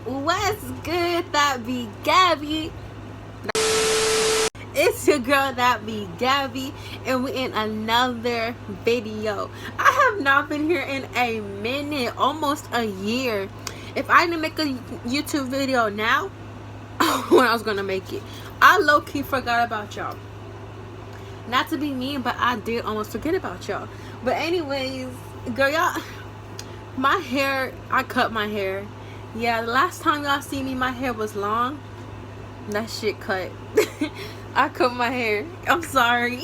What's good, that be Gabby? It's your girl, that be Gabby, and we in another video. I have not been here in a minute, almost a year. If I didn't make a YouTube video now, when I was gonna make it, I low-key forgot about y'all. Not to be mean, but I did almost forget about y'all. But anyways, girl, y'all, my hair, I cut my hair. Yeah, the last time y'all see me, my hair was long. That shit cut. I cut my hair. I'm sorry.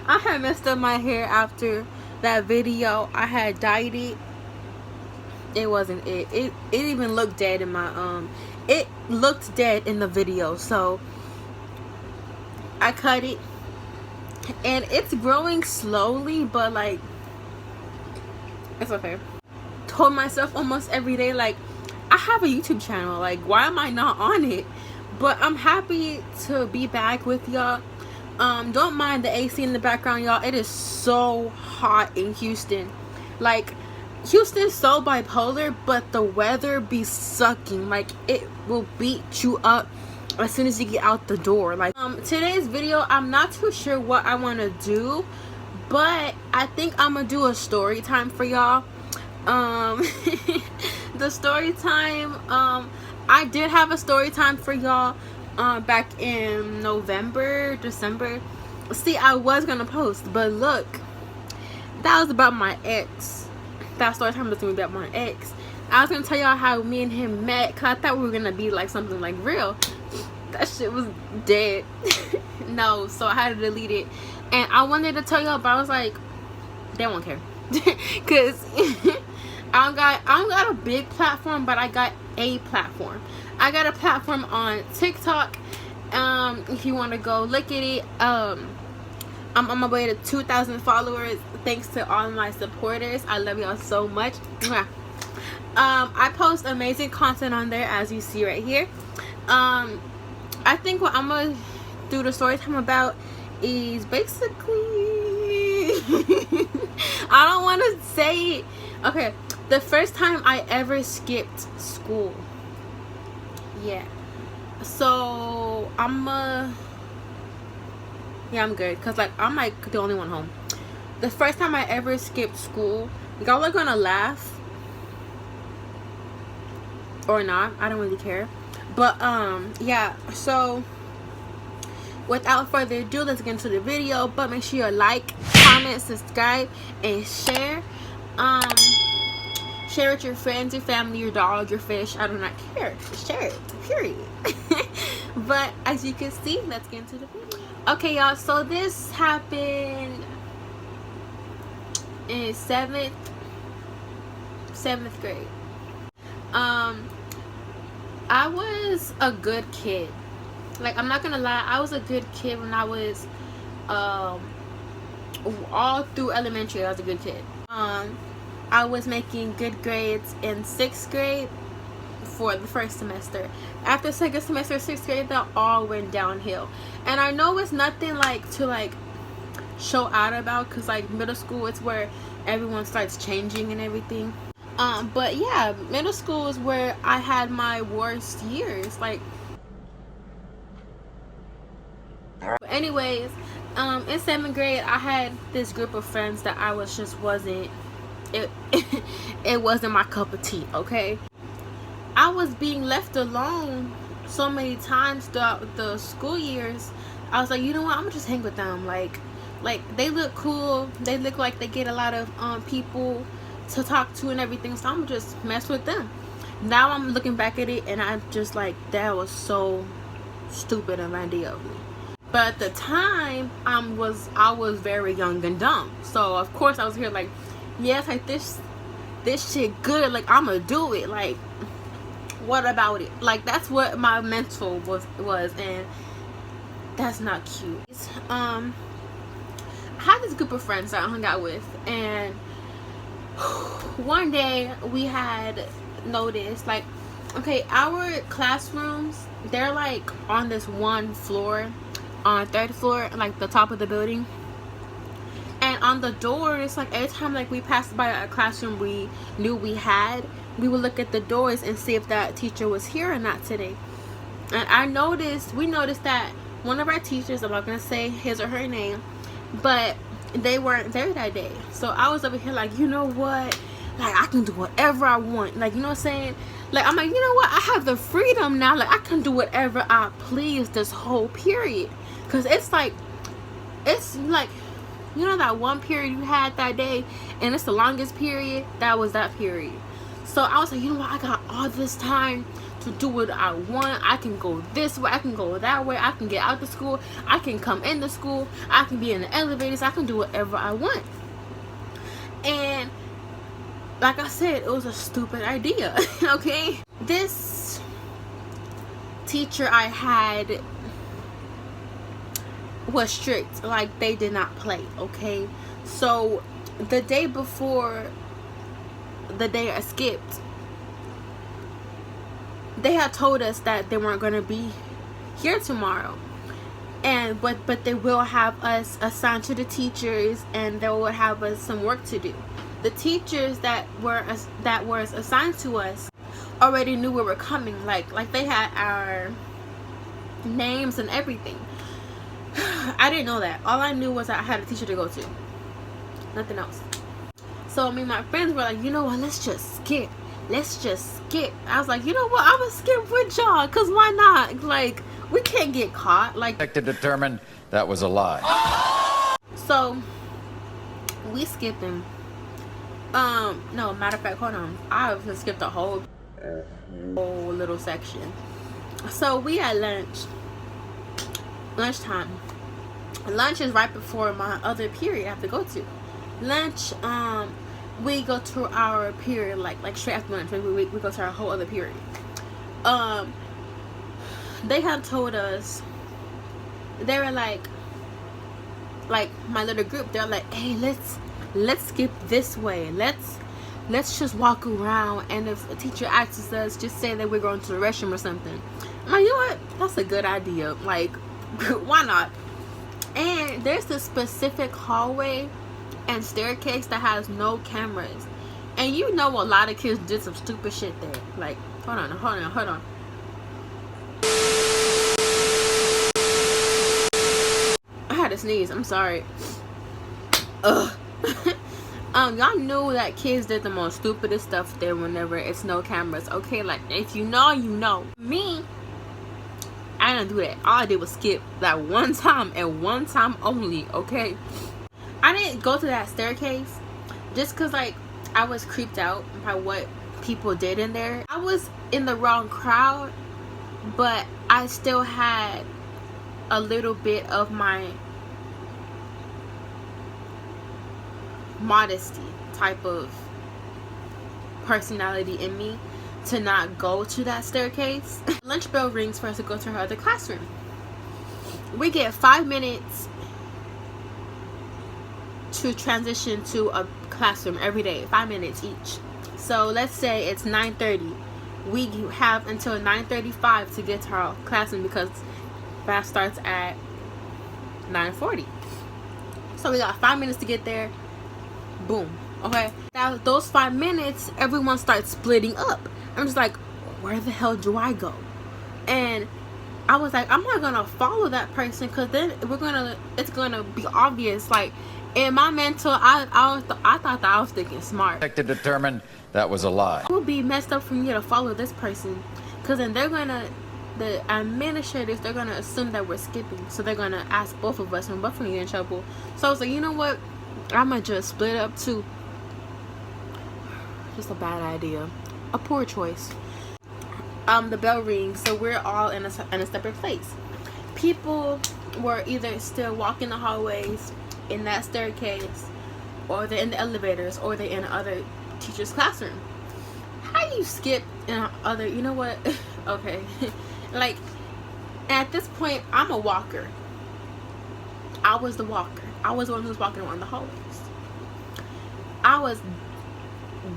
I had messed up my hair after that video. I had dyed it. It wasn't it. It even looked dead in my it looked dead in the video. So I cut it. And it's growing slowly, but like it's okay. Told myself almost every day, like, I have a YouTube channel, like, why am I not on it? But I'm happy to be back with y'all. Don't mind the AC in the background, y'all. It is so hot in Houston. Like, Houston's so bipolar, but the weather be sucking. Like, it will beat you up as soon as you get out the door. Like, today's video, I'm not too sure what I want to do, but I think I'm gonna do a story time for y'all. The story time, I did have a story time for y'all back in November, December. See, I was gonna post, but look, that was about my ex. That story time was gonna be about my ex. I was gonna tell y'all how me and him met, cause I thought we were gonna be like something like real. That shit was dead. No, so I had to delete it. And I wanted to tell y'all, but I was like, they won't care. Cause I don't got a big platform, but I got a platform. I got a platform on TikTok. If you want to go look at it, I'm on my way to 2,000 followers. Thanks to all my supporters. I love y'all so much. I post amazing content on there, as you see right here. I think what I'm gonna do the story time about is basically I don't want to say it. Okay, the first time I ever skipped school. Yeah, so I'm good, cause like I'm like the only one home. The first time I ever skipped school, y'all are gonna laugh or not, I don't really care. But yeah, so without further ado, let's get into the video. But make sure you like, comment, subscribe, and share. Share with your friends, your family, your dog, your fish. I do not care. Share it, period. But as you can see, let's get into the video. Okay, y'all, so this happened in seventh grade. I was a good kid. Like, I'm not gonna lie, I was a good kid when I was all through elementary. I was a good kid. I was making good grades in 6th grade for the first semester. After 2nd semester, 6th grade, that all went downhill. And I know it's nothing like to like show out about, because like middle school, it's where everyone starts changing and everything. But yeah, middle school is where I had my worst years. Like, but anyways, in 7th grade, I had this group of friends that I was just wasn't. It wasn't my cup of tea. Okay, I was being left alone so many times throughout the school years. I was like, you know what? I'm gonna just hang with them. Like they look cool. They look like they get a lot of people to talk to and everything, so I'm just mess with them. Now I'm looking back at it and I'm just like, that was so stupid and randy of me. But at the time, I was very young and dumb, so of course I was here like, yes, like this shit good, like I'm gonna do it. Like, what about it? Like, that's what my mental was, and that's not cute. I had this group of friends that I hung out with, and one day we had noticed, like, okay, our classrooms, they're like on this one floor, on 3rd floor, like the top of the building. And on the doors, like every time like we passed by a classroom we knew we had, we would look at the doors and see if that teacher was here or not today. And we noticed that one of our teachers, I'm not gonna say his or her name, but they weren't there that day. So I was over here like, you know what, like I can do whatever I want, like, you know what I'm saying, like I'm like, you know what, I have the freedom now, like I can do whatever I please this whole period. Because it's like you know that one period you had that day and it's the longest period, that was that period. So I was like, you know what, I got all this time to do what I want. I can go this way, I can go that way, I can get out of school, I can come into school, I can be in the elevators, I can do whatever I want. And like I said, it was a stupid idea. Okay, this teacher I had was strict, like they did not play. Okay, so the day before the day I skipped, they had told us that they weren't going to be here tomorrow, and but they will have us assigned to the teachers, and they will have us some work to do. The teachers that was assigned to us already knew we were coming, like they had our names and everything. I didn't know that. All I knew was that I had a teacher to go to, nothing else. So me and my friends were like, you know what, let's just skip. I was like, you know what, I'm gonna skip with y'all, because why not? Like, we can't get caught. Like, To determine that was a lie. so we skipped him. No, matter of fact, hold on, I've skipped a whole little section. So we had lunchtime. Lunch is right before my other period I have to go to. Lunch, we go to our period like straight after lunch. We go to our whole other period. They had told us, they were like my little group, they're like, hey, let's skip this way, let's just walk around, and if a teacher asks us, just say that we're going to the restroom or something. I'm like, you know what, that's a good idea, like why not? And there's this specific hallway and staircase that has no cameras, and you know a lot of kids did some stupid shit there. Like, hold on, I had to sneeze, I'm sorry. Ugh. Y'all knew that kids did the most stupidest stuff there whenever it's no cameras. Okay, like, if you know, you know. Me, I didn't do that. All I did was skip that one time, and one time only. Okay, I didn't go to that staircase just because, like, I was creeped out by what people did in there. I was in the wrong crowd, but I still had a little bit of my modesty type of personality in me to not go to that staircase. Lunch bell rings for us to go to her other classroom. We get 5 minutes to transition to a classroom every day, 5 minutes each. So let's say it's 9:30. We have until 9:35 to get to our classroom because class starts at 9:40. So we got 5 minutes to get there. Boom. Okay, now those 5 minutes, everyone starts splitting up. I'm just like, where the hell do I go? And I was like, I'm not gonna follow that person, because then it's gonna be obvious. Like, in my mental, I thought that I was thinking smart. To determine that was a lie. It would be messed up for me to follow this person, because then the administrators, they're gonna assume that we're skipping, so they're gonna ask both of us, and both of us get in trouble. So I was like, you know what, I'm gonna just split up too. Just a bad idea, a poor choice. The bell rings, so we're all in a separate place. People were either still walking the hallways in that staircase, or they're in the elevators, or they're in other teacher's classroom. How you skip in other, you know what? Okay. Like, at this point, I'm a walker. I was the walker. I was the one who was walking around the hallways. I was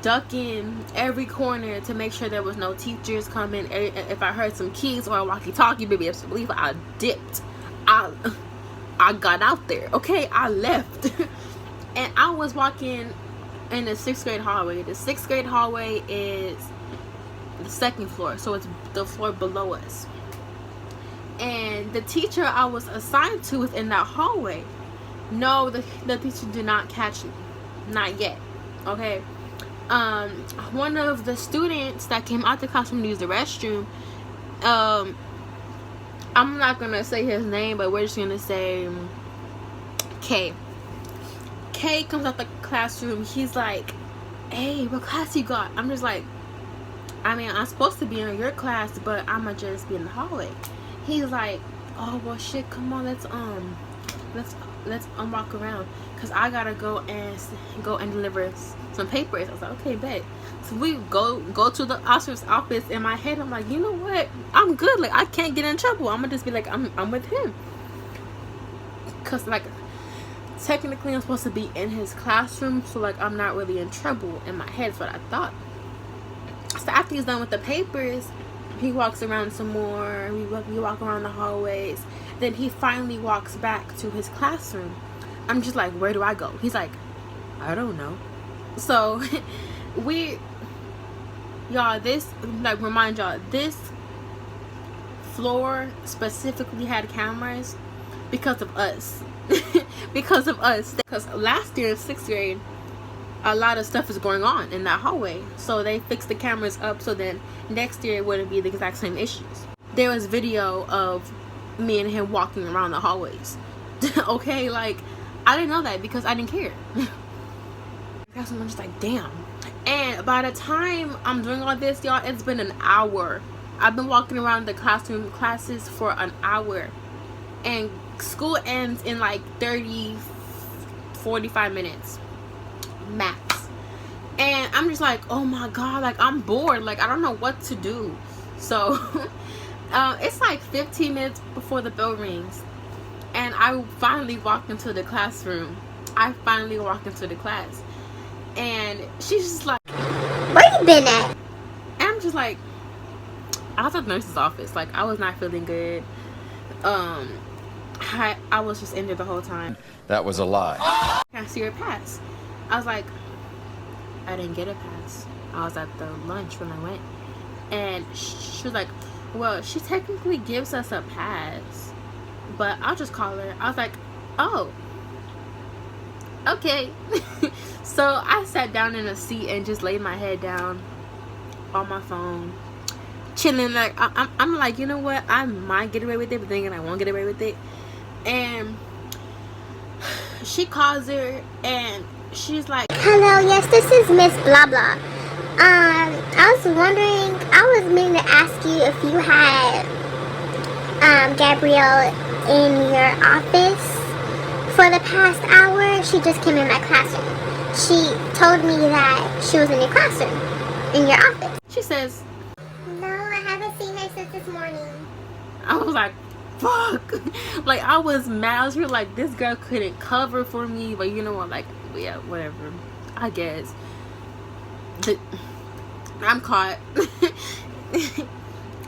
ducking every corner to make sure there was no teachers coming. If I heard some keys or a walkie-talkie, baby, I believe I dipped. I got out there. Okay, I left. And I was walking in the 6th grade hallway. The 6th grade hallway is the 2nd floor, so it's the floor below us. And the teacher I was assigned to was in that hallway. No, the teacher did not catch me, not yet. Okay. One of the students that came out the classroom to use the restroom, I'm not gonna say his name, but we're just gonna say K. K comes out the classroom. He's like, "Hey, what class you got?" I'm just like, "I mean, I'm supposed to be in your class, but I'ma just be in the hallway." He's like, "Oh well, shit. Come on, let's walk around, cause I gotta go and deliver some papers." I was like, "Okay, bet." So we go to the officer's office. In my head, I'm like, you know what? I'm good. Like, I can't get in trouble. I'm gonna just be like, I'm with him, cause like technically I'm supposed to be in his classroom, so like I'm not really in trouble. In my head is what I thought. So after he's done with the papers, he walks around some more. We walk around the hallways. Then he finally walks back to his classroom. I'm just like, where do I go? He's like, I don't know. So y'all, this, like, remind y'all, this floor specifically had cameras because of us. Because of us. Because last year in 6th grade, a lot of stuff is going on in that hallway, so they fixed the cameras up so then next year it wouldn't be the exact same issues. There was video of me and him walking around the hallways. Okay, like, I didn't know that because I didn't care. I'm just like, damn. And by the time I'm doing all this, y'all, it's been an hour. I've been walking around the classes for an hour, and school ends in like 45 minutes max. And I'm just like, oh my god, like, I'm bored, like, I don't know what to do. So it's like 15 minutes before the bell rings, and I finally walked into the classroom. I finally walked into the class, and she's just like, where you been at? And I'm just like, I was at the nurse's office. Like, I was not feeling good. I was just in there the whole time. That was a lie. Can I see your pass? I was like, I didn't get a pass. I was at the lunch when I went. And she was like, well, she technically gives us a pass, but I'll just call her. I was like, oh, okay. So I sat down in a seat and just laid my head down on my phone, chilling. Like, I'm like, you know what? I might get away with it, but then again, I won't get away with it. And she calls her and she's like, hello, yes, this is Miss Blah Blah. I was wondering, I was meaning to ask you if you had Gabrielle in your office for the past hour. She just came in my classroom. She told me that she was in your classroom, in your office. She says, no, I haven't seen her since this morning. I was like, fuck. Like, I was mad. I was really like, this girl couldn't cover for me, but you know what, like, yeah, whatever, I guess. I'm caught.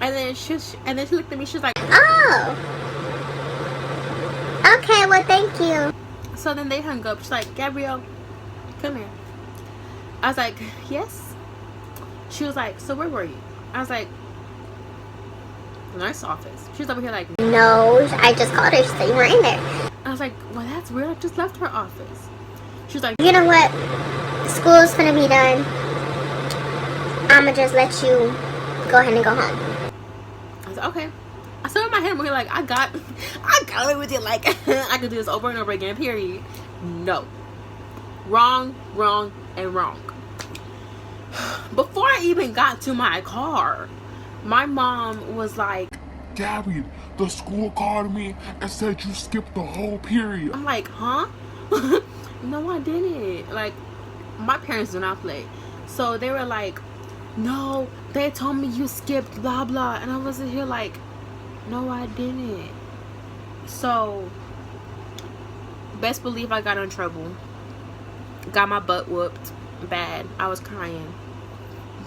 and then she looked at me. She's like, oh, okay, well, thank you. So then they hung up. She's like, Gabrielle, come here. I was like, yes. She was like, so where were you? I was like, nurse office. She was over here like, no, I just called her. She said you weren't in there. I was like, well, that's weird. I just left her office. She was like, you know what? School's gonna be done. I'ma just let you go ahead and go home. I was like, okay. I said in my head, we're like, I got away with it. Like, I could do this over and over again, period. No. Wrong, wrong, and wrong. Before I even got to my car, my mom was like, Gabby, the school called me and said you skipped the whole period. I'm like, huh? No, I didn't. Like, my parents do not play. So they were like, no, they told me you skipped blah blah. And I was here like, no, I didn't. So best believe I got in trouble. Got my butt whooped bad. I was crying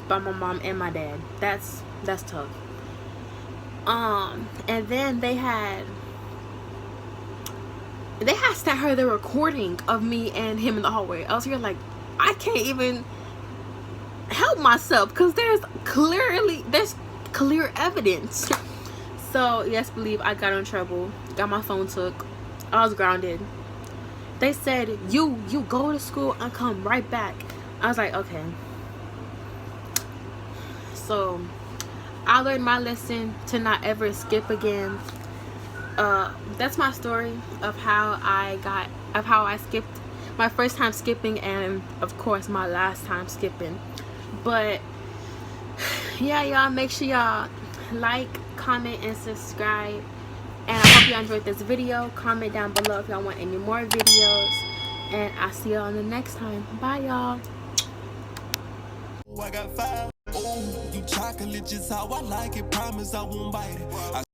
by my mom and my dad. That's tough. And then they had sent her the recording of me and him in the hallway. I was here like, I can't even help myself because there's clear evidence. So yes, believe I got in trouble, got my phone took, I was grounded. They said you go to school and come right back. I was like, okay. So I learned my lesson to not ever skip again. That's my story of how I skipped my first time skipping, and of course my last time skipping. But yeah, y'all, make sure y'all like, comment, and subscribe. And I hope y'all enjoyed this video. Comment down below if y'all want any more videos, and I'll see y'all on the next time. Bye, y'all. I got 5. Oh, you chocolate just how I like it. Promise I won't bite it.